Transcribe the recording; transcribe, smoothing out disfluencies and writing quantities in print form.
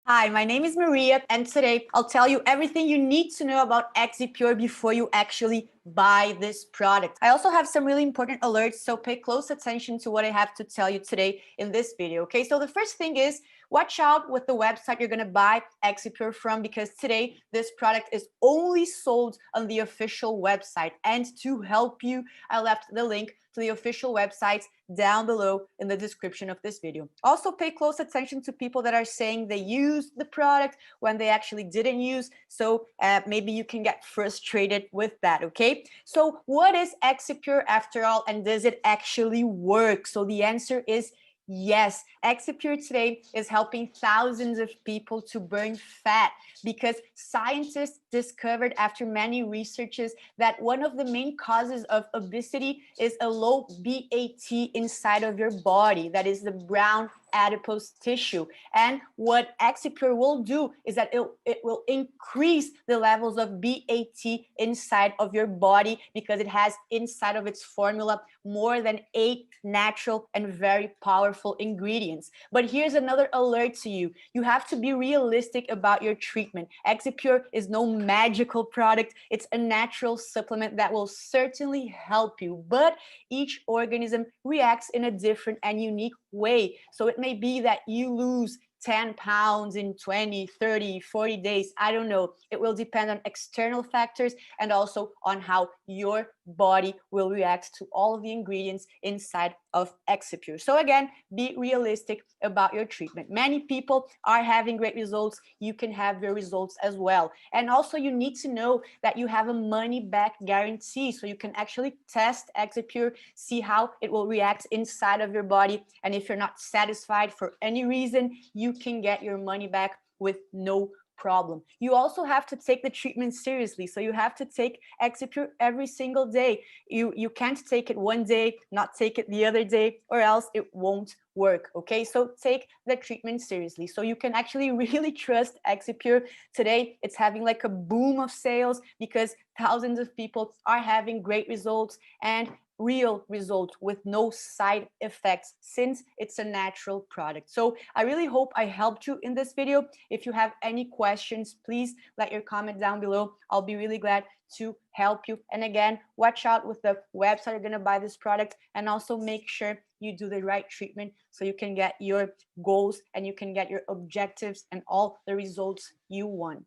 Hi, my name is Maria, and today I'll tell you everything you need to know about Exipure before you actually buy this product. I also have some really important alerts, so pay close attention to what I have to tell you today in this video, okay? So the first thing is, watch out with the website you're gonna buy Exipure from, because today this product is only sold on the official website. And to help you, I left the link to the official websites down below in the description of this video. Also, pay close attention to people that are saying they used the product when they actually didn't use, so maybe you can get frustrated with that, okay? So what is Exipure after all, and does it actually work? So the answer is yes. Exipure today is helping thousands of people to burn fat, because scientists discovered after many researches that one of the main causes of obesity is a low BAT inside of your body, that is the brown adipose tissue. And what Exipure will do is that it will increase the levels of BAT inside of your body, because it has inside of its formula more than 8 natural and very powerful ingredients. But here's another alert to you. You have to be realistic about your treatment. Exipure is no magical product. It's a natural supplement that will certainly help you, but each organism reacts in a different and unique way. So it may be that you lose 10 pounds in 20, 30, 40 days. I don't know. It will depend on external factors and also on how your body will react to all of the ingredients inside of Exipure. So again, be realistic about your treatment. Many people are having great results. You can have your results as well. And also you need to know that you have a money back guarantee. So you can actually test Exipure, see how it will react inside of your body. And if you're not satisfied for any reason, you can get your money back with no problem. You also have to take the treatment seriously. So you have to take Exipure every single day. You can't take it one day, not take it the other day, or else it won't work, okay? So take the treatment seriously. So you can actually really trust Exipure. Today, it's having like a boom of sales because thousands of people are having great results and real results with no side effects, since it's a natural product. So I really hope I helped you in this video. If you have any questions, please let your comment down below. I'll be really glad to help you. And again, watch out with the website you're going to buy this product, and also make sure you do the right treatment so you can get your goals and you can get your objectives and all the results you want.